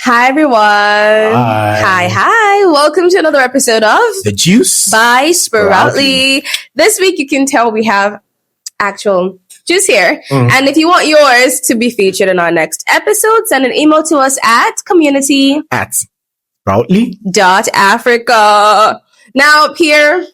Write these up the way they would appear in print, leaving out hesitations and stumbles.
Hi, everyone. Hi. Welcome to another episode of The Juice by Sproutly. This week, you can tell we have actual juice here. And if you want yours to be featured in our next episode, send an email to us at community@sproutly.africa. Now, Pierre,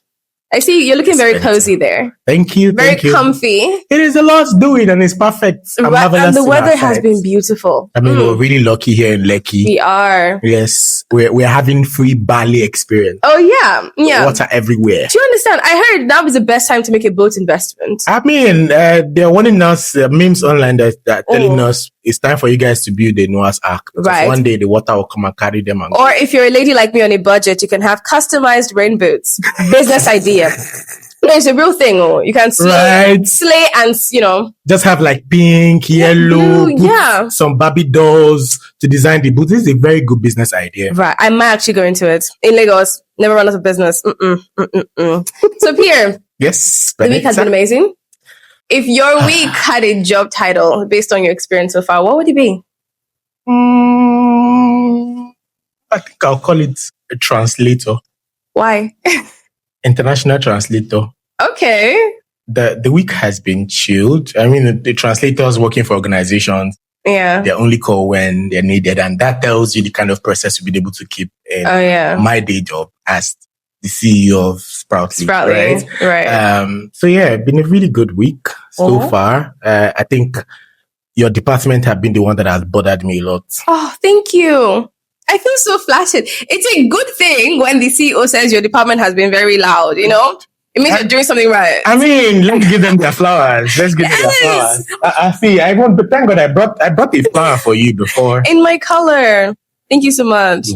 I see you're looking very cozy there. Thank you. Very comfy. It is a lot doing and it's perfect. And the weather has been beautiful. I mean, we're really lucky here in Lekki. We are. Yes, we're having free barley experience. Oh, yeah. Water everywhere. Do you understand? I heard now is the best time to make a boat investment. I mean, they're warning us, memes online that telling us it's time for you guys to build a Noah's Ark. Right. One day the water will come and carry them. Or if you're a lady like me on a budget, you can have customized rain boots. Business idea. No, it's a real thing. You can slay and, just have like pink, yellow, some Barbie dolls to design the boots. This is a very good business idea. Right. I might actually go into it. In Lagos, never run out of business. So, Pierre. Yes. The week has been amazing. If your week had a job title based on your experience so far, what would it be? I think I'll call it a translator. Why? International translator. Okay. The week has been chilled. I mean, the translators working for organizations, they're only called when they're needed. And that tells you the kind of process you'll be able to keep in my day job as the CEO of Sproutly. Right? So been a really good week so far. I think your department have been the one that has bothered me a lot. Oh, thank you. I feel so flattered. It's a good thing when the CEO says your department has been very loud, It means you're doing something right. I mean, let's give them their flowers. Let's give them their flowers. I see. But thank God I brought a flower for you before. In my color. Thank you so much.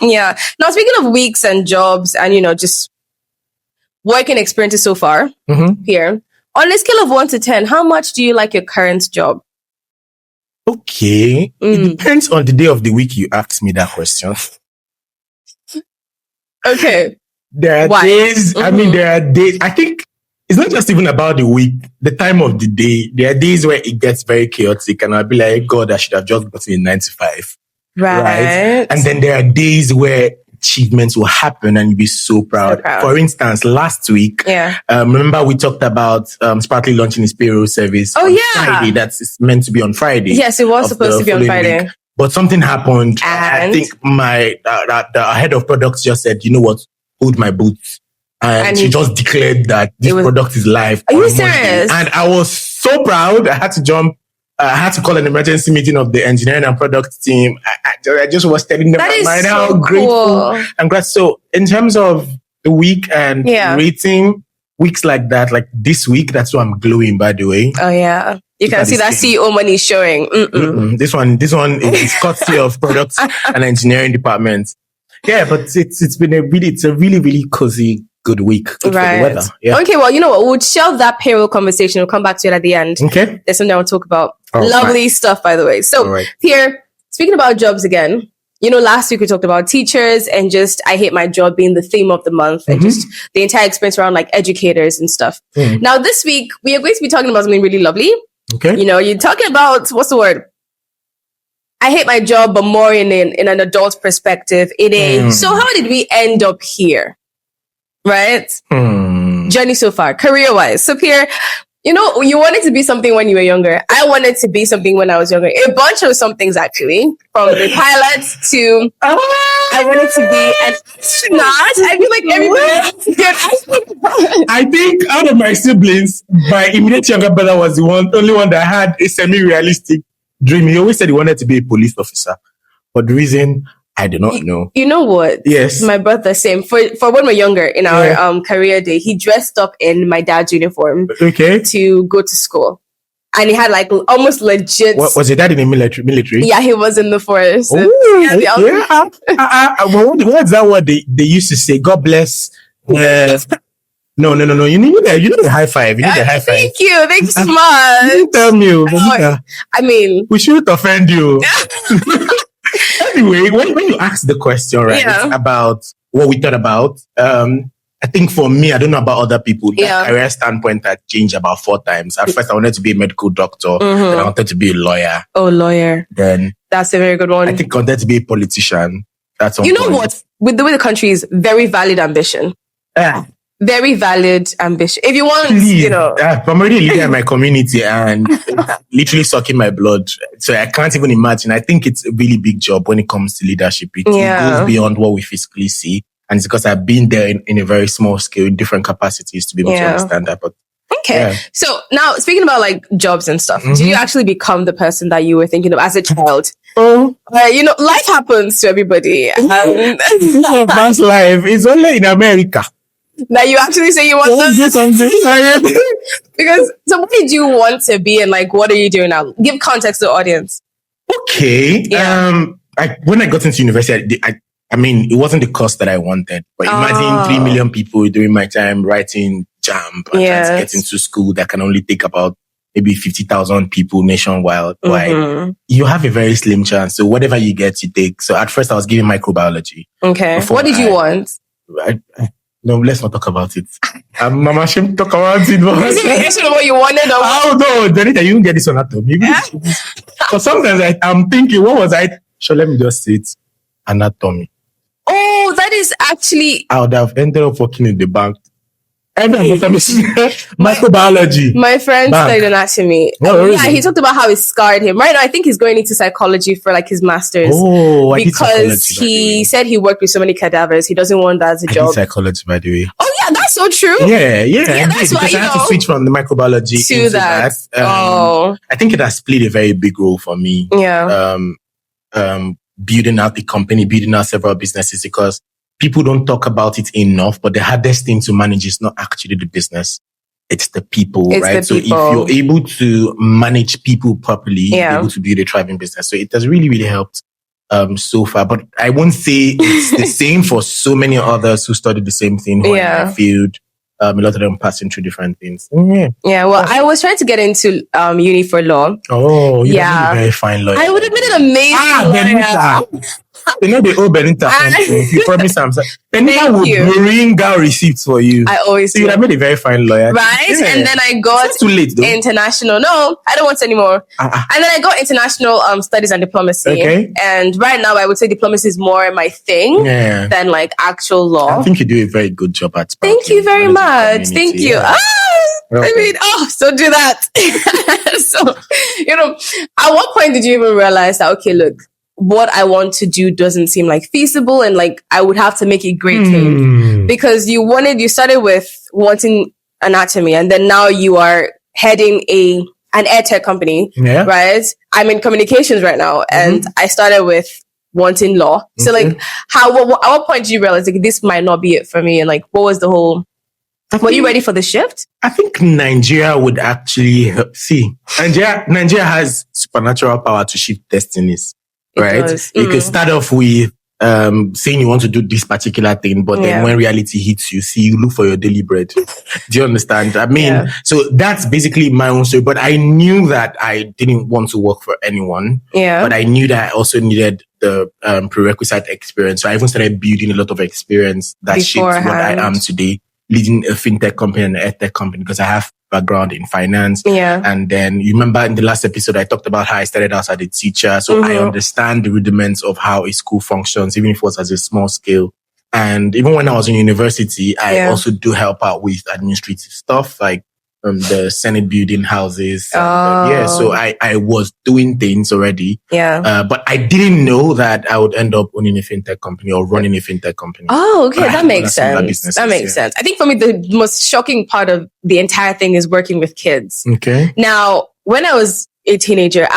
Yeah. Now, speaking of weeks and jobs and, just working experiences so far here, on a scale of 1 to 10, how much do you like your current job? Okay. It depends on the day of the week you ask me that question. Okay. There are days, there are days, I think it's not just even about the week, the time of the day. There are days where it gets very chaotic and I'll be like, God, I should have just gotten a 95. Right. And then there are days where achievements will happen and you'll be so proud. For instance, last week, remember we talked about Sproutly launching its payroll service on Friday. That's meant to be on Friday. Yes, it was supposed to be on Friday. Week. But something happened. And I think the head of products just said, you know what, hold my boots. And she just declared that this product is live. Are you serious? And I was so proud. I had to jump. I had to call an emergency meeting of the engineering and product team. I just was telling them how grateful and glad. So in terms of the week and rating weeks like that, like this week, that's why I'm glowing, by the way. Oh, yeah. You can see that CEO money showing. This one is courtesy of products and engineering departments. Yeah, but it's been a really, really cozy, good week. Good for the weather. Yeah. Okay, well, you know what? We'll shelve that payroll conversation. We'll come back to it at the end. Okay. There's something I want to talk about. Lovely stuff, by the way. So, Pierre, speaking about jobs again, last week we talked about teachers and just I hate my job being the theme of the month and just the entire experience around like educators and stuff. Now, this week, we are going to be talking about something really lovely. Okay. You're talking about, what's the word? I hate my job, but more in an adult perspective. So how did we end up here? Right? Journey so far, career-wise. So Pierre, you wanted to be something when you were younger. I wanted to be something when I was younger. A bunch of some things, actually. From the pilot to... I wanted to be an astronaut. I feel like everybody... I think out of my siblings, my immediate younger brother was the only one that had a semi-realistic dream. He always said he wanted to be a police officer. For the reason... I do not know. You know what? Yes. My brother, same. For when we're younger, in our career day, he dressed up in my dad's uniform to go to school. And he had like almost legit... Was your dad in the military? Yeah, he was in the force. What's that what they used to say? God bless... No. You need the high five. You need the high five. Thank you so much. You tell me. I mean... We shouldn't offend you. Anyway, when you ask the question, right, it's about what we thought about. I think for me, I don't know about other people, that career standpoint had changed about 4 times. At first, I wanted to be a medical doctor. Then I wanted to be a lawyer. Oh, lawyer. Then that's a very good one. I think I wanted to be a politician. That's you know what? With the way the country is, very valid ambition. Very valid ambition. If you want, please, I'm already a leader in my community and literally sucking my blood. So I can't even imagine. I think it's a really big job when it comes to leadership. It goes beyond what we physically see. And it's because I've been there in a very small scale, in different capacities to be able to understand that. But okay. So now speaking about like jobs and stuff, did you actually become the person that you were thinking of as a child? Life happens to everybody. That's life. It's only in America. Now you actually say you want to do something. Because so what did you want to be and like what are you doing now? Give context to the audience. Okay. When I got into university, I mean, it wasn't the course that I wanted. But imagine 3 million people during my time writing JAMB and trying to get into school that can only take about maybe 50,000 people nationwide. You have a very slim chance. So whatever you get, you take. So at first I was giving microbiology. Okay. What did you want? No, let's not talk about it. I'm ashamed to talk about it. Is it what you wanted? Oh no, Benita, you didn't get this on anatomy. Because sometimes I'm thinking, what was I? So let me just say it. Anatomy. Oh, that is actually... I would have ended up working in the bank. Microbiology. My friend studied anatomy. He talked about how it scarred him. Right now, I think he's going into psychology for like his master's. Oh, because he said he worked with so many cadavers. He doesn't want that as a job. I did psychology, by the way. Oh yeah, that's so true. Yeah, that's why I had to switch from the microbiology to that. I think it has played a very big role for me. Yeah. Building out the company, building out several businesses, because people don't talk about it enough, but the hardest thing to manage is not actually the business. It's the people, right? So if you're able to manage people properly, you're able to build a thriving business. So it has really, really helped so far. But I won't say it's the same for so many others who studied the same thing who are in my field. A lot of them passing through different things. Yeah, well, I was trying to get into uni for law. Oh, you're a very fine lawyer. I would have been an amazing Benita. You know the old Benita. If you promise something, Benita would bring out receipts for you. I always so you would have made a very fine lawyer. Right? Yeah. And then I got too late, though. International. No, I don't want to anymore. And then I got international studies and diplomacy. Okay. And right now I would say diplomacy is more my thing than like actual law. I think you do a very good job at Thank you very much. Thank you. Yeah. I mean, so do that. So, at what point did you even realize that, okay, look, what I want to do doesn't seem like feasible and like I would have to make it great change? Because you started with wanting anatomy and then now you are heading an ed tech company, right? I'm in communications right now and I started with wanting law. So like at what point did you realize like this might not be it for me? And like, what was the whole... Were you ready for the shift? I think Nigeria would actually Nigeria has supernatural power to shift destinies, right? You can start off with saying you want to do this particular thing, but then when reality hits you, you look for your daily bread. Do you understand? I mean, so that's basically my own story. But I knew that I didn't want to work for anyone. Yeah. But I knew that I also needed the prerequisite experience. So I even started building a lot of experience that shaped what I am today, leading a fintech company and an edtech company, because I have background in finance. Yeah. And then you remember in the last episode, I talked about how I started out as a teacher. So I understand the rudiments of how a school functions, even if it was at a small scale. And even when I was in university, I also do help out with administrative stuff, like the Senate building houses. So I was doing things already. Yeah. But I didn't know that I would end up owning a fintech company or running a fintech company. Oh, okay. That makes sense. That makes sense. I think for me, the most shocking part of the entire thing is working with kids. Okay. Now, when I was a teenager,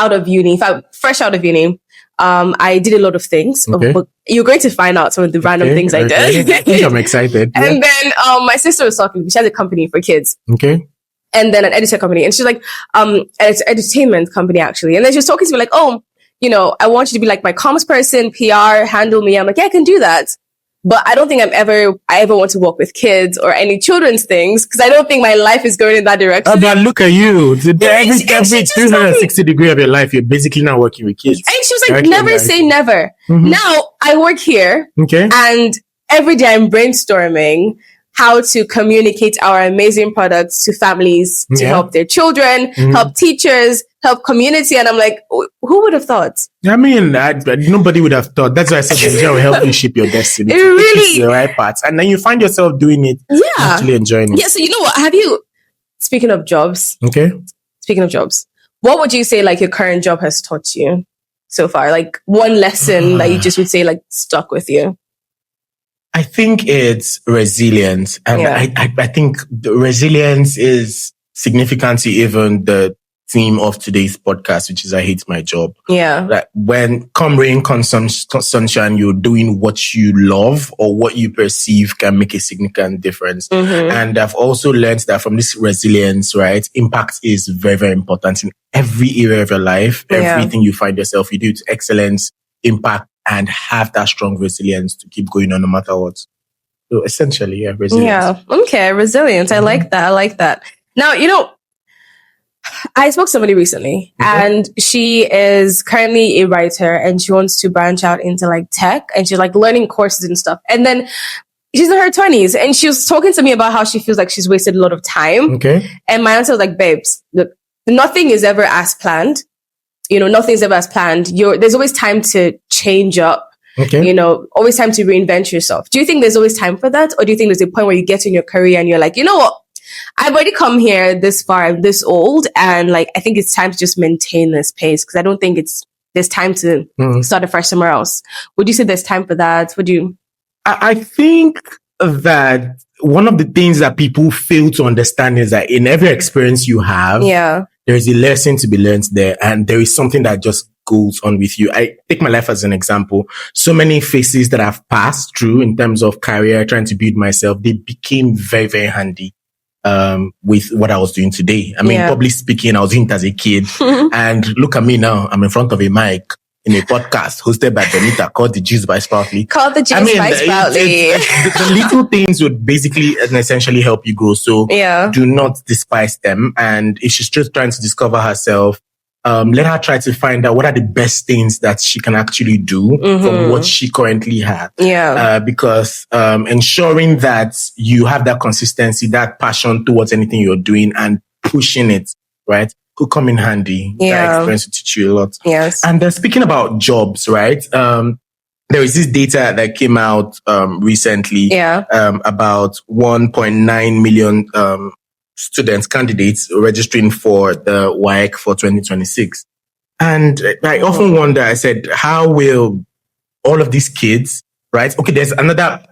fresh out of uni, I did a lot of things. Okay. You're going to find out some of the random things I did. I think I'm excited. And then my sister was talking to me. She has a company for kids. Okay. And then an editor company. And she's like, it's an entertainment company actually. And then she was talking to me like, I want you to be like my comms person, PR, handle me. I'm like, yeah, I can do that. But I don't think I ever want to work with kids or any children's things because I don't think my life is going in that direction. But look at you. Every 360 degree of your life, you're basically not working with kids. And she was like, never say never. Now I work here. Okay. And every day I'm brainstorming how to communicate our amazing products to families to help their children, help teachers, help community. And I'm like, who would have thought? I mean, nobody would have thought. That's why I said the will help you shape your destiny. It really, the right path. And then you find yourself doing it, actually enjoying it. Yeah, so you know what? Speaking of jobs. Okay. Speaking of jobs, what would you say like your current job has taught you so far? Like one lesson that you just would say like stuck with you? I think it's resilience. And I think the resilience is significant to even the theme of today's podcast, which is I hate my job. Yeah. Like when come rain, come sunshine, you're doing what you love or what you perceive can make a significant difference. And I've also learned that from this resilience, right? Impact is very, very important in every area of your life. Everything you find yourself, you do it to excellence, impact, and have that strong resilience to keep going on no matter what. So essentially, resilience. Yeah. Okay. Resilience. I like that. Now, I spoke to somebody recently and she is currently a writer and she wants to branch out into like tech and she's like learning courses and stuff. And then she's in her 20s and she was talking to me about how she feels like she's wasted a lot of time. Okay. And my answer was like, babes, look, nothing is ever as planned. Nothing's ever as planned. There's always time to change up. Okay. Always time to reinvent yourself. Do you think there's always time for that? Or do you think there's a point where you get in your career and you're like, you know what? I've already come here this far, I'm this old, and like I think it's time to just maintain this pace because I don't think there's time to start afresh somewhere else. Would you say there's time for that? I think that one of the things that people fail to understand is that in every experience you have, there is a lesson to be learned there, and there is something that just goes on with you. I take my life as an example. So many phases that I've passed through in terms of career, trying to build myself, they became very, very handy with what I was doing today. I mean, public speaking, I was doing it as a kid. And look at me now. I'm in front of a mic in a podcast hosted by Benita called The Juice by Sproutly. The little things would basically and essentially help you grow. So do not despise them. And if she's just trying to discover herself, let her try to find out what are the best things that she can actually do from what she currently has. Because ensuring that you have that consistency, that passion towards anything you're doing and pushing it, right, could come in handy. That experience will teach you a lot. Yes. And speaking about jobs, right, there is this data that came out recently about 1.9 million candidates registering for the WAEC for 2026. And I often wonder, I said, how will all of these kids, right? Okay, there's another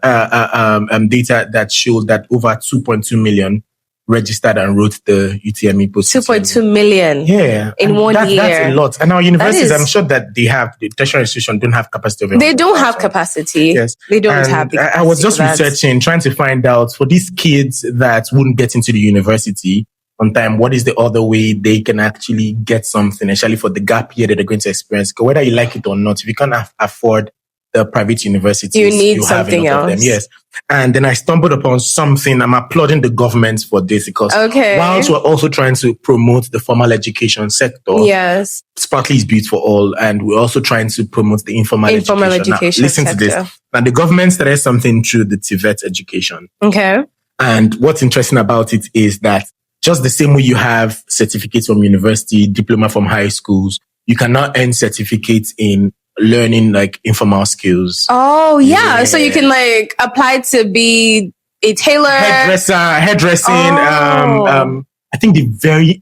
data that showed that over 2.2 million registered and wrote the UTME post. 2.2 million. Yeah. In 1 year. That's a lot. And our universities, I'm sure that they have, the tertiary institution don't have capacity. They don't have capacity. Yes. They don't have the capacity. I was just researching, trying to find out for these kids that wouldn't get into the university on time, what is the other way they can actually get something, especially for the gap year that they're going to experience? Because whether you like it or not, if you can't afford the private universities, you need something else. Of them. Yes. And then I stumbled upon something. I'm applauding the government for this because whilst we're also trying to promote the formal education sector, yes, Sparkly is built for all, and we're also trying to promote the informal education. Now, listen sector. To this. Now, the government started something through the TVET education. Okay. And what's interesting about it is that just the same way you have certificates from university, diploma from high schools, you can now earn certificates in learning like informal skills. Oh yeah. So you can like apply to be a tailor, hairdressing. I think the very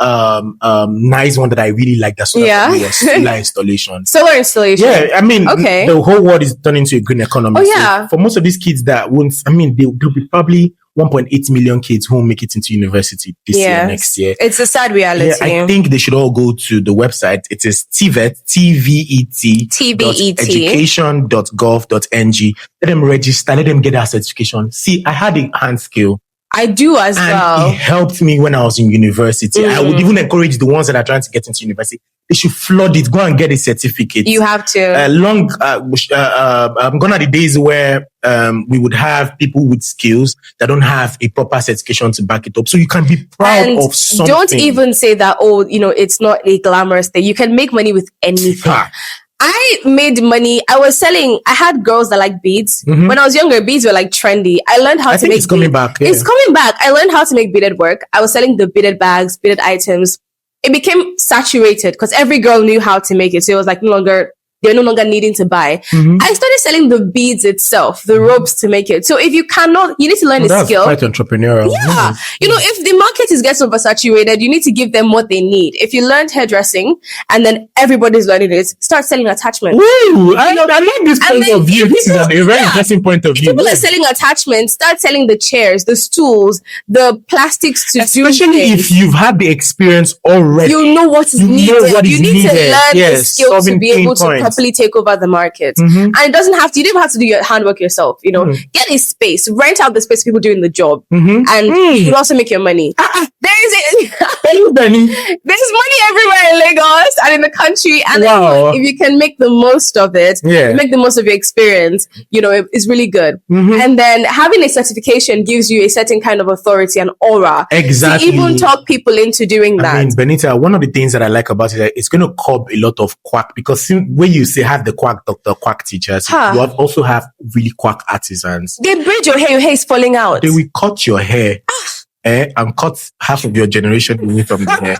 nice one that I really like that was solar installation. Solar installation. Yeah, I mean, the whole world is turning into a green economy. Oh yeah. So for most of these kids that won't, I mean, there'll be probably 1.8 million kids who will make it into university this year, next year. It's a sad reality. Yeah, I think they should all go to the website. It is TVET, education.gov.ng. Let them register. Let them get their certification. See, I had a hand skill. I do as well. It helped me when I was in university. I would even encourage the ones that are trying to get into university. They should flood it. Go and get a certificate. You have to. Gone are the days where we would have people with skills that don't have a proper certification to back it up. So you can be proud of something. Don't even say that, it's not a glamorous thing. You can make money with anything. I made money. I had girls that like beads. When I was younger, beads were like trendy. I learned how to make it's coming back. Yeah. It's coming back. I learned how to make beaded work. I was selling the beaded bags, beaded items. It became saturated because every girl knew how to make it. So it was like they're no longer needing to buy. I started selling the beads itself, the ropes to make it. So if you cannot, you need to learn a skill. That's quite entrepreneurial. Yeah. If the market is getting oversaturated, you need to give them what they need. If you learned hairdressing and then everybody's learning it, start selling attachments. Woo! I like this point of view. This is a very interesting point of view. People are selling attachments. Start selling the chairs, the stools, the plastics to do things. Especially if you've had the experience already. You know what is needed. You need to learn the skill to be able to properly take over the market. And it doesn't have to, you don't have to do your handwork yourself. Get a space, rent out the space people doing the job, and you also make your money. There's money everywhere in Lagos and in the country, and if you can make the most of it, make the most of your experience, it's really good. And then having a certification gives you a certain kind of authority and aura to even talk people into doing that. I mean, Benita, one of the things that I like about it is it's going to curb a lot of quack, because when you say have the quack doctor, quack teachers, you also have really quack artisans. They braid your hair is falling out. They will cut your hair and cut half of your generation away from the hair.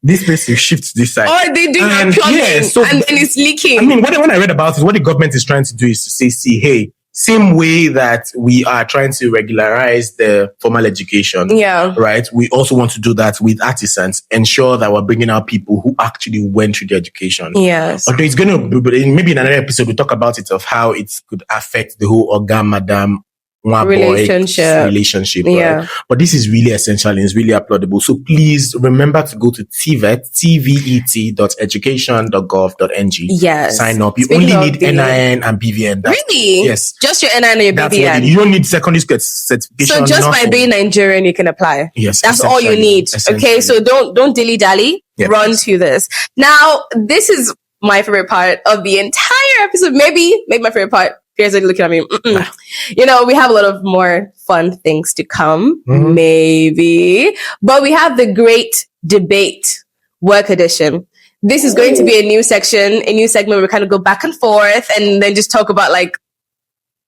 This place will shift this side. Or they do your plumbing and then it's leaking. I mean, when I read about it, what the government is trying to do is to say, see, hey, same way that we are trying to regularize the formal education, right? We also want to do that with artisans, ensure that we're bringing out people who actually went through the education. Yes. Although it's going to, maybe in another episode, we'll talk about it, of how it could affect the whole organ madam relationship, right? But this is really essential and it's really applaudable. So please remember to go to tvet.education.gov.ng. Yes. Sign up. You only need NIN and BVN. Really? Yes. Just your NIN and your BVN. You don't need secondary school certification. So just by being Nigerian, you can apply. Yes. That's all you need. Okay. So don't dilly-dally. Yep. Run to this. Now, this is my favorite part of the entire episode. Maybe my favorite part. Pierre's looking at me. We have a lot of more fun things to come, maybe. But we have the great debate work edition. This is going to be a new section, a new segment where we kind of go back and forth and then just talk about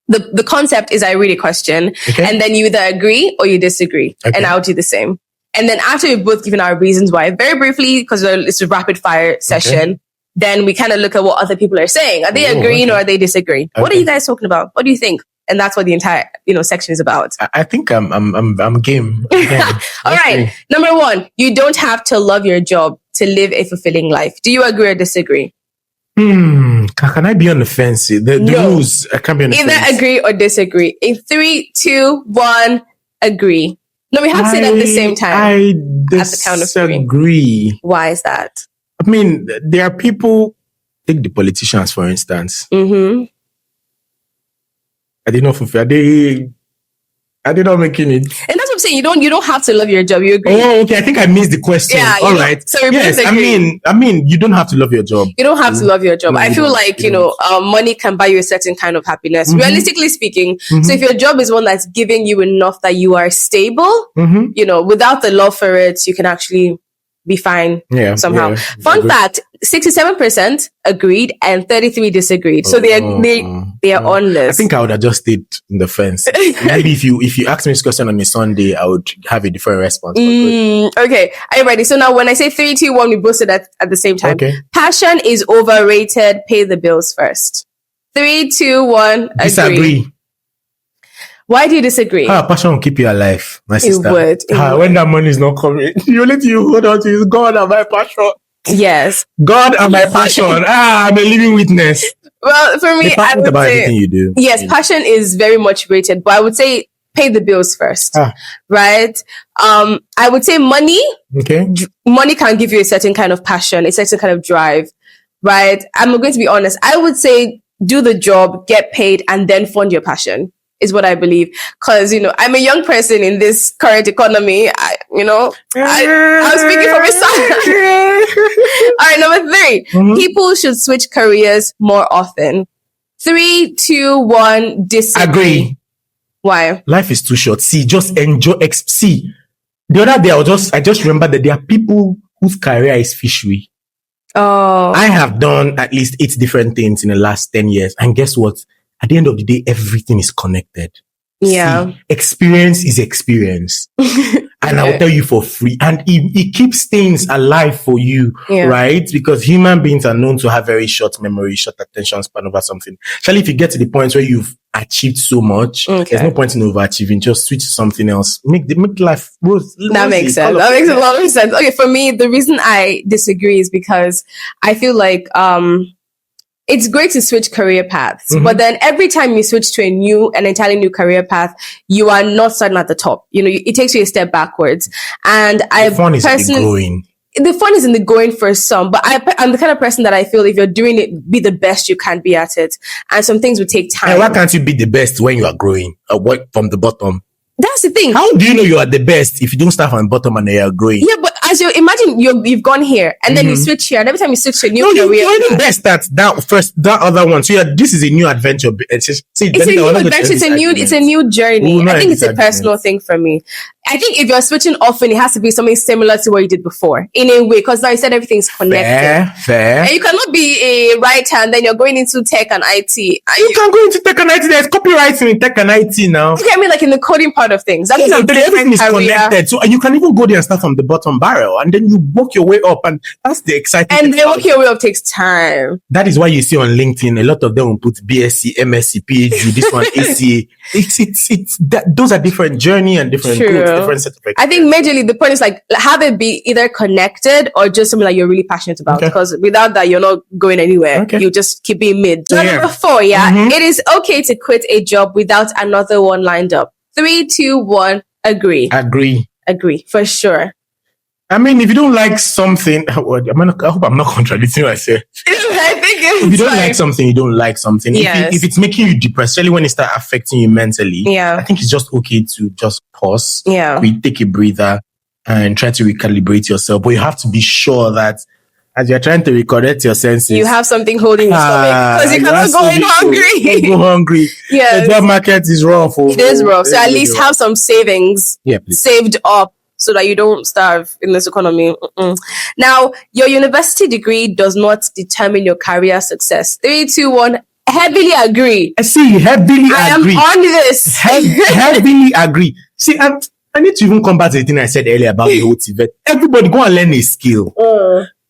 the concept is I read a question and then you either agree or you disagree. And I'll do the same. And then after we've both given our reasons why, very briefly, because it's a rapid fire session, then we kind of look at what other people are saying. Are they agreeing or are they disagreeing? What are you guys talking about? What do you think? And that's what the entire, section is about. I think I'm game. All right. Number 1, you don't have to love your job to live a fulfilling life. Do you agree or disagree? Can I be on the fence? The rules, I can't be on the fence. Either agree or disagree. In 3, 2, 1, agree. No, we have to say it at the same time. I disagree. Why is that? I mean, there are people, take the politicians, for instance. I did not fulfill. Are they not making it? And that's what I'm saying. You don't have to love your job. You agree? Oh, okay. I think I missed the question. Yeah. All right. So yes. I mean, you don't have to love your job. You don't have to love your job. I feel like, money can buy you a certain kind of happiness, realistically speaking. So if your job is one that's giving you enough that you are stable, without the love for it, you can actually be fine somehow. Fun fact, 67% agreed and 33% disagreed. So they are on this. I think I would have just stayed in the fence. Maybe if you ask me this question on a Sunday, I would have a different response. Okay. Are you ready? So now when I say 3, 2, 1, we both said that at the same time. Okay. Passion is overrated. Pay the bills first. 3, 2, 1, disagree. Why do you disagree? Passion will keep you alive, my sister. It would. When that money is not coming, you let you hold on to God and my passion. Yes. God and my passion. I'm a living witness. Well, for me, I would about say, everything you do. Yes, passion is very much rated, but I would say pay the bills first. Right? I would say money. Okay. Money can give you a certain kind of passion, a certain kind of drive. Right? I'm going to be honest. I would say do the job, get paid, and then fund your passion. Is what I believe. Cause, I'm a young person in this current economy. I was speaking from a side. All right, number 3. People should switch careers more often. 3, 2, 1, disagree. Agree. Why? Life is too short. See, just enjoy. See, the other day I just remember that there are people whose career is fishery. Oh. I have done at least 8 different things in the last 10 years. And guess what? At the end of the day, everything is connected. Yeah. See, experience is experience. And I'll tell you for free. And it keeps things alive for you, right? Because human beings are known to have very short memory, short attention span over something. Especially if you get to the point where you've achieved so much, there's no point in overachieving. Just switch to something else. Make life rosy. That makes sense. That makes a lot of sense. Okay, for me, the reason I disagree is because I feel like it's great to switch career paths, but then every time you switch to an entirely new career path, you are not starting at the top. You know, it takes you a step backwards. And the fun is in the going. The fun is in the going for some, but I'm the kind of person that I feel if you're doing it, be the best you can be at it. And some things would take time. And why can't you be the best when you are growing or work from the bottom? That's the thing. How do you know you are the best if you don't start from the bottom and you are growing? Yeah, but as you imagine, you've gone here and then you switch here, and every time you switch to a new career, you're the best at that other one. So this is a new adventure. It's a new adventure. It's a new journey. I think it's a personal thing for me. I think if you're switching often, it has to be something similar to what you did before in a way, because like I said, everything's connected. Fair. And you cannot be a writer and then you're going into tech and IT. You can go into tech and IT. There's copywriting in tech and IT now. Okay, I mean, like in the coding part of things. That everything is connected. So you can even go there and start from the bottom barrel, and then you work your way up, and that's the exciting. And then work your way up takes time. That is why you see on LinkedIn a lot of them will put BSc, MSc, PhD. This one ACA. It's that those are different journey and different groups, different set of experience. I think majorly the point is like have it be either connected or just something that you're really passionate about. Because without that, you're not going anywhere. You just keep being mid. So number 4, it is okay to quit a job without another one lined up. 3, 2, 1. Agree for sure. I mean, if you don't like something, I hope I'm not contradicting what I say. I think if you don't like something, you don't like something. Yes. If it's making you depressed, especially when it starts affecting you mentally, I think it's just okay to just pause, take a breather, and try to recalibrate yourself. But you have to be sure that as you're trying to reconnect your senses, you have something holding your stomach, because you cannot go in hungry. Go hungry. Yes. The job market is rough. It is rough. So at least have some savings saved up, so that you don't starve in this economy. Now, your university degree does not determine your career success. 3, 2, 1. Heavily agree. I see. Heavily agree. I am on this. Heavily agree. See, I need to even come back to the thing I said earlier about the whole TVET. Everybody go and learn a skill.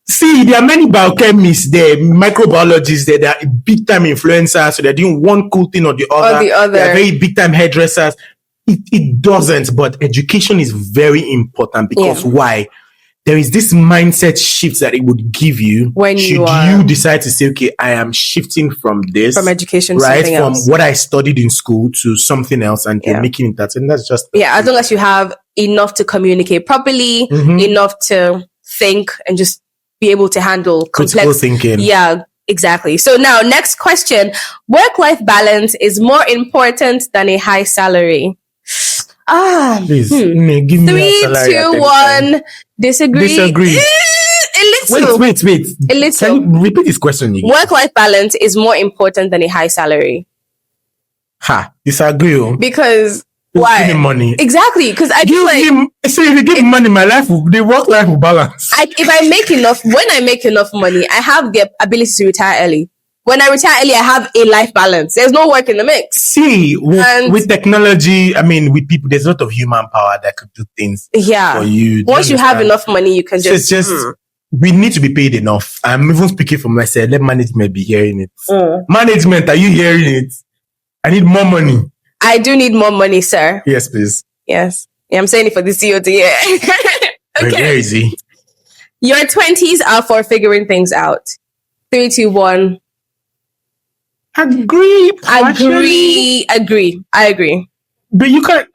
See, there are many biochemists there, microbiologists there, that are big time influencers, so they're doing one cool thing or the other. They're very big time hairdressers. It doesn't, but education is very important because why? There is this mindset shift that it would give you when you decide to say, okay, I am shifting from education, right, from what I studied in school to something else, and you're making it that, and that's just as long as you have enough to communicate properly, enough to think, and just be able to handle complex thinking. Yeah, exactly. So now, next question: work-life balance is more important than a high salary. Please, give me 3, 2, 1. Disagree. A little. Wait. A little. Can you repeat this question again? Work-life balance is more important than a high salary. Disagree. Because why? Give me money. Exactly. Because I feel like if you give me money, my life the work life will balance. If I make enough, when I make enough money, I have the ability to retire early. When I retire early, I have a life balance. There's no work in the mix. See, with technology, I mean, with people, there's a lot of human power that could do things for you. Once you have enough money, you can just... we need to be paid enough. I'm even speaking for myself. Let management be hearing it. Management, are you hearing it? I need more money. I do need more money, sir. Yes, please. Yes. Yeah, I'm saying it for the CEO to hear. Okay. Very easy. Your 20s are for figuring things out. 3, 2, 1. Agree. I agree. But you can't.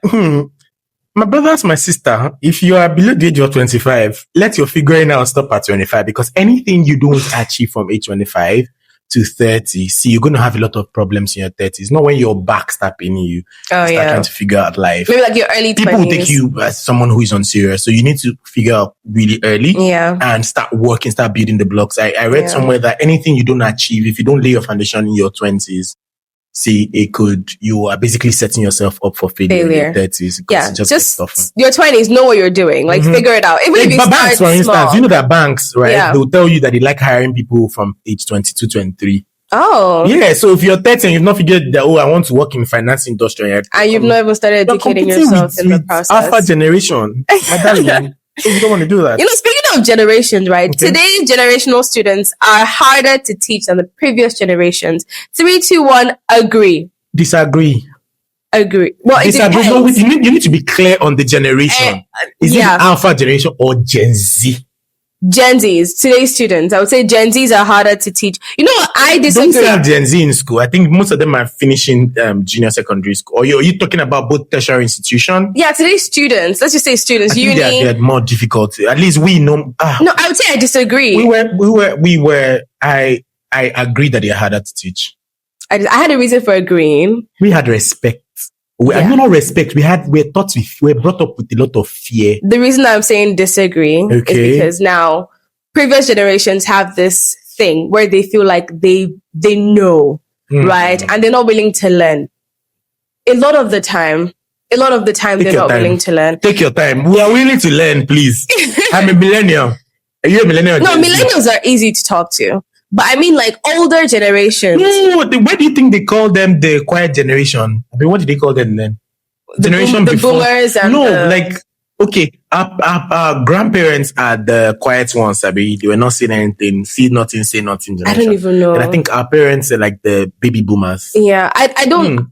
My brother and my sister, if you are below the age of 25, let your figuring out stop at 25, because anything you don't achieve from age 25 to 30, see, you're going to have a lot of problems in your 30s. Not when your back start paining you. Start trying to figure out life. Maybe like your early 20s. People will take you as someone who is unserious. So you need to figure out really early and start working, start building the blocks. I read somewhere that anything you don't achieve, if you don't lay your foundation in your 20s, see, you are basically setting yourself up for failure in your 30s. Yeah, just your 20s, know what you're doing. Like, figure it out. Even if you banks, for instance, small. you know that banks, right? Yeah. They'll tell you that they like hiring people from age 22, 23. Oh. Yeah, so if you're 30 and you've not figured that, I want to work in the finance industry. And you've not even started educating yourself in the process. Alpha generation. My darling. So you don't want to do that. Speaking of generations, right? Okay. Today's generational students are harder to teach than the previous generations. 3, 2, 1, agree. Disagree. Agree. Well, disagree. No, you need to be clear on the generation. Is it Alpha generation or Gen Z? Gen Zs, today's students. I would say Gen Zs are harder to teach. I disagree. Don't have Gen Z in school. I think most of them are finishing junior secondary school. Or are you talking about both tertiary institution? Yeah, today's students. Let's just say students. I think they had more difficulty. At least we know. No, I would say I disagree. I agree that they're harder to teach. I had a reason for agreeing. We had respect. Not respect. We're brought up with a lot of fear. The reason I'm saying disagree is because now previous generations have this thing where they feel like they know, right? And they're not willing to learn. A lot of the time they're not willing to learn. Take your time. We are willing to learn, please. I'm a millennial. Are you a millennial? No, millennials are easy to talk to. But I mean, like, older generations. No, why do you think they call them the quiet generation? I mean, what did they call them then? The boomers and our grandparents are the quiet ones. I mean, they were not saying anything, say nothing. Generation. I don't even know. And I think our parents are like the baby boomers. Yeah, I don't...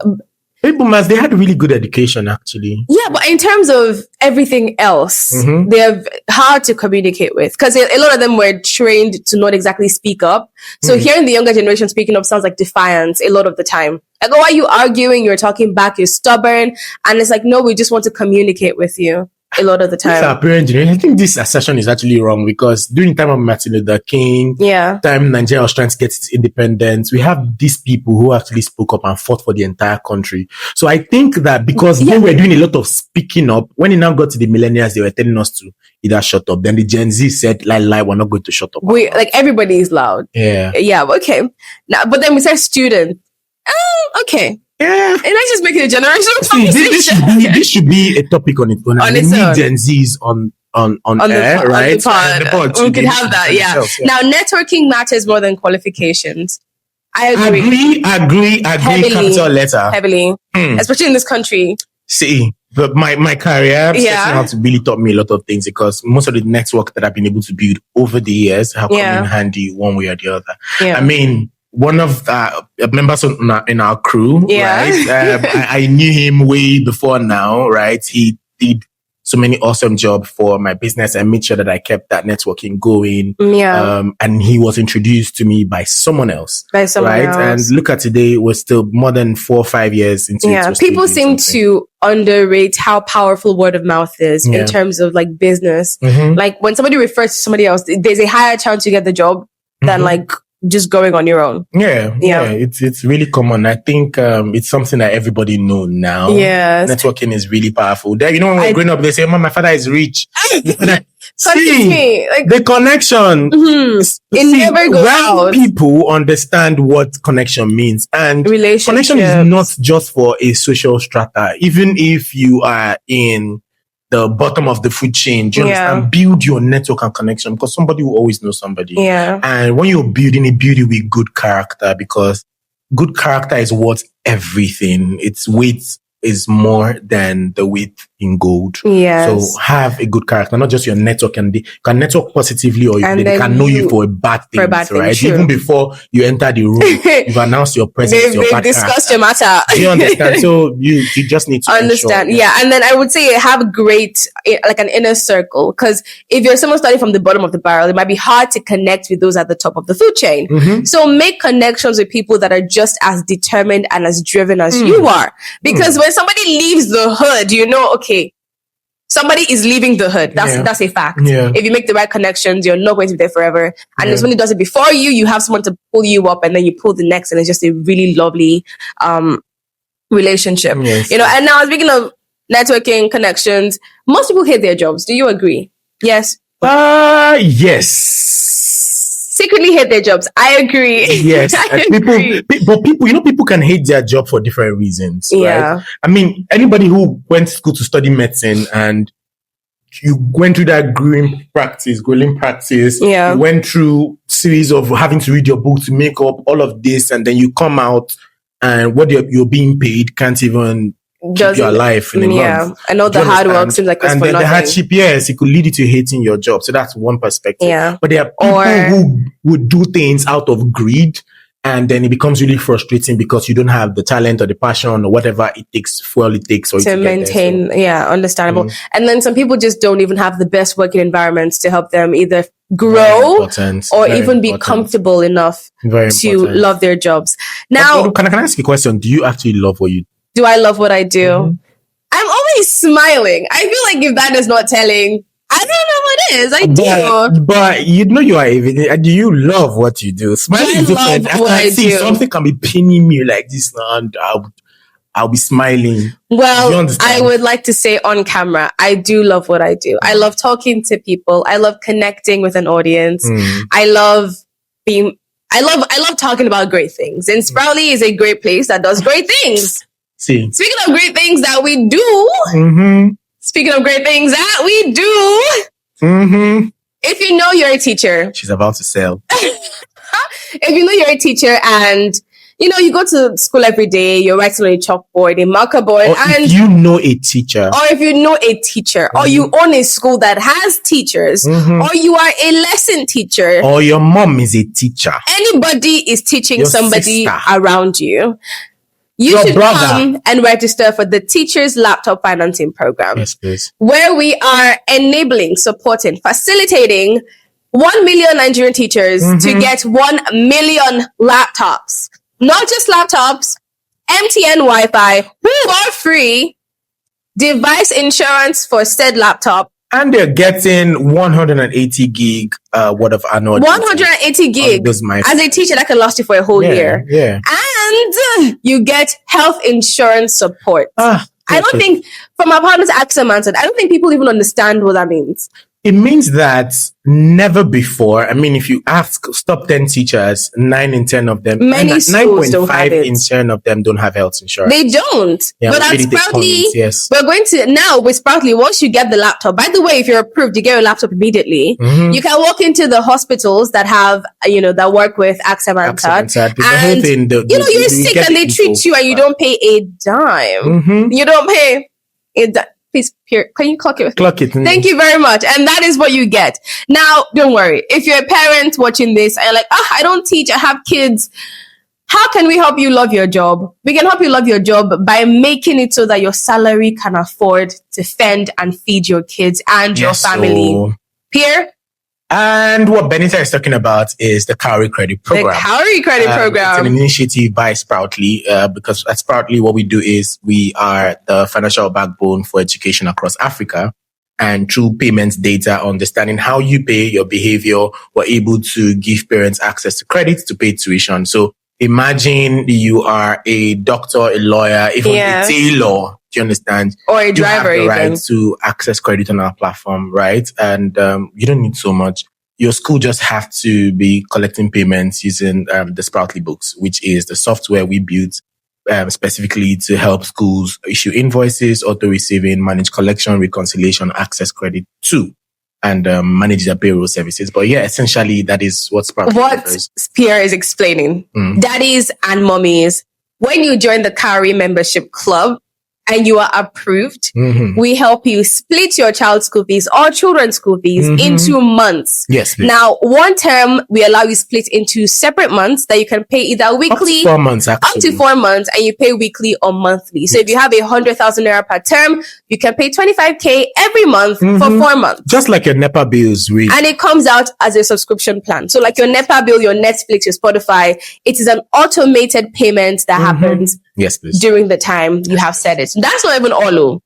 Baby boomers, they had really good education, actually. Yeah, but in terms of everything else, they're hard to communicate with because a lot of them were trained to not exactly speak up. So hearing the younger generation speaking up sounds like defiance a lot of the time. Like, why are you arguing? You're talking back. You're stubborn. And it's like, no, we just want to communicate with you a lot of the time. Our parent generation. I think this assertion is actually wrong because during the time of Martin Luther King, time Nigeria was trying to get its independence, we have these people who actually spoke up and fought for the entire country. So I think that because they were doing a lot of speaking up, when it now got to the millennials, they were telling us to either shut up. Then the Gen Z said, lie, we're not going to shut up. Everybody is loud. Yeah. Yeah, okay. Now, but then we say student. Okay. Yeah. And let's just make it a generational conversation. This should be a topic on its own. On its own. Gen Zs on air, right? The pod. We could have that, yeah. Now, networking matters more than qualifications. I agree. Heavily, capital letter. Heavily. Especially in this country. See, but my career setting out really taught me a lot of things because most of the network that I've been able to build over the years have come in handy one way or the other. Yeah. I mean, one of the members in our crew, right? I knew him way before now, right? He did so many awesome jobs for my business and made sure that I kept that networking going. Yeah. And he was introduced to me by someone else. Else. And look at today, we're still more than 4 or 5 years into it. Yeah. People seem to underrate how powerful word of mouth is in terms of like business. Like when somebody refers to somebody else, there's a higher chance you get the job than like just going on your own. Yeah. It's really common. I think it's something that everybody knows now. Yes. Networking is really powerful. There, when we're growing up, they say, "Mom, my father is rich." See, the connection. It never goes out. People understand what connection means, and connection is not just for a social strata. Even if you are in the bottom of the food chain, do you understand? Build your network and connection because somebody will always know somebody. Yeah. And when you're building it, build it with good character because good character is worth everything. Its weight is more than the weight in gold. Yes. So have a good character, not just your network. And they can network positively or they can know you for a bad thing, right? True. Even before you enter the room, you've announced your presence, your bad discussed your matter. You understand? So you just need to understand. And then I would say have a great, like an inner circle. Because if you're someone starting from the bottom of the barrel, it might be hard to connect with those at the top of the food chain. So make connections with people that are just as determined and as driven as you are. Because when somebody leaves the hood, okay, somebody is leaving the hood. That's a fact. Yeah. If you make the right connections, you're not going to be there forever. And if somebody does it before you, you have someone to pull you up and then you pull the next and it's just a really lovely relationship. Yes. And now speaking of networking connections, most people hate their jobs. Do you agree? Yes. Yes. secretly hate their jobs. I agree. Yes. People can hate their job for different reasons. Yeah. Right? I mean, anybody who went to school to study medicine and you went through that grueling practice, Yeah. you went through series of having to read your book to make up all of this, and then you come out and what you're being paid can't even keep you alive in a month. I know the hard work seems like it's for nothing. The hardship, yes, it could lead you to hating your job. So that's one perspective. Yeah. But there are people who would do things out of greed, and then it becomes really frustrating because you don't have the talent or the passion or whatever it takes for to maintain. So, understandable. And then some people just don't even have the best working environments to help them either grow or even be comfortable enough to love their jobs. Now, can I ask you a question? Do you actually love what you do? Do I love what I do? Mm-hmm. I'm always smiling. I feel like if that is not telling, I don't know what it is. I do. But you know you are even. Do you love what you do? Smiling is different. I see something can be pinning me like this now, and I'll be smiling. Well, I would like to say on camera, I do love what I do. I love talking to people. I love connecting with an audience. I love talking about great things. And Sproutly is a great place that does great things. Speaking of great things that we do, speaking of great things that we do, if you know you're a teacher, she's about to sell. If you know you're a teacher and you go to school every day, you're writing on a chalkboard, a marker board, and if you know a teacher, or you own a school that has teachers, or you are a lesson teacher, or your mom is a teacher, anybody is teaching your somebody sister around you. You your should brother. Come and register for the Teachers Laptop Financing Program. Yes, please. Where we are enabling, supporting, facilitating 1 million Nigerian teachers to get 1 million laptops. Not just laptops, MTN Wi-Fi for free, device insurance for said laptop. And they're getting 180 gig worth of annual. 180 gig as a teacher that can last you for a whole year. Yeah. And you get health insurance support. I don't think, from our partners Access Manson, I don't think people even understand what that means. It means that never before, I mean, if you ask top 10 teachers, 9 in 10 of them, 9.5 in 10 of them don't have health insurance. They don't. Yeah, but that's Sproutly. Yes. We're going to, now with Sproutly, once you get the laptop, by the way, if you're approved, you get your laptop immediately. You can walk into the hospitals that have, that work with Access Manson. And, you're sick and they treat you and you don't pay a dime. You don't pay a dime. Please, Pierre, can you clock it? Clock it. Thank you very much. And that is what you get. Now, don't worry. If you're a parent watching this and you're like, I don't teach, I have kids. How can we help you love your job? We can help you love your job by making it so that your salary can afford to fend and feed your kids and your family. Pierre? And what Benita is talking about is the Cowrie Credit Program. The Cowrie Credit Program. It's an initiative by Sproutly, because at Sproutly, what we do is we are the financial backbone for education across Africa. And through payments data, understanding how you pay, your behavior, we're able to give parents access to credit to pay tuition. So imagine you are a doctor, a lawyer, even a tailor. Do you understand? Or a driver, you have the right to access credit on our platform, right? And you don't need so much. Your school just have to be collecting payments using the Sproutly Books, which is the software we built specifically to help schools issue invoices, auto-receiving, manage collection, reconciliation, access credit to, and manage their payroll services. But yeah, essentially that is what Sproutly is. Pierre is explaining. Daddies and mommies, when you join the Cowrie membership club, and you are approved, we help you split your child's school fees or children's school fees into months. Yes, please. Now, one term, we allow you split into separate months that you can pay either weekly. Up to 4 months, actually. Up to 4 months, and you pay weekly or monthly. So if you have 100,000 naira per term, you can pay 25K every month for 4 months. Just like your NEPA bills, really. And it comes out as a subscription plan. So like your NEPA bill, your Netflix, your Spotify, it is an automated payment that happens yes, please. During the time you have set it. That's not even all.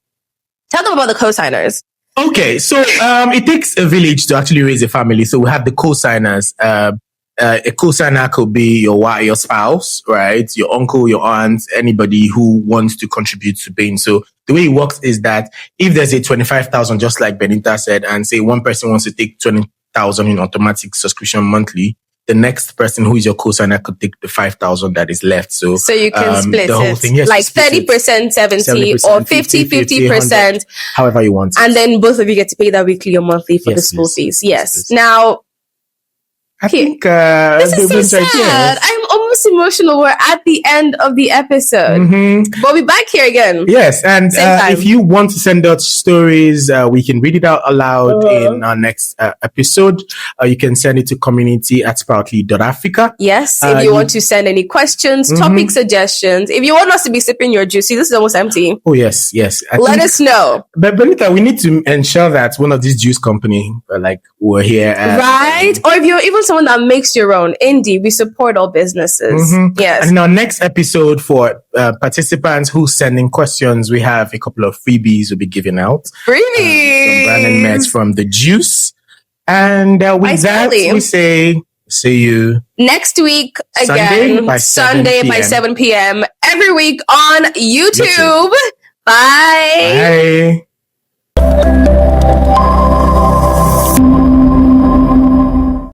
Tell them about the co-signers. Okay, so it takes a village to actually raise a family. So we have the co-signers. A co-signer could be your spouse, right? Your uncle, your aunt, anybody who wants to contribute to paying. So the way it works is that if there's a 25,000, just like Benita said, and say one person wants to take 20,000 in automatic subscription monthly, the next person who is your co-signer could take the 5,000 that is left. So you can split the whole it. thing, yes, like 30%, 70, or 50%. However you want it. And then both of you get to pay that weekly or monthly for the school fees. Yes. Now, I think this is so sad. I'm almost emotional. We're at the end of the episode. But we'll be back here again. Yes, and if you want to send out stories, we can read it out aloud in our next episode. You can send it to community@proudly.africa. Yes, if you want to send any questions, topic suggestions, if you want us to be sipping your juice, see, this is almost empty. Oh, yes. Let us know. But Benita, we need to ensure that one of these juice company, we're here. Right? Or if you're even someone that makes your own, indie, we support all businesses. Yes. And in our next episode, for participants who send in questions, we have a couple of freebies we'll be giving out. Freebies! Some branded meds from the juice. And with that, we say, see you next week again, Sunday by 7 p.m. every week on YouTube. Bye. Bye.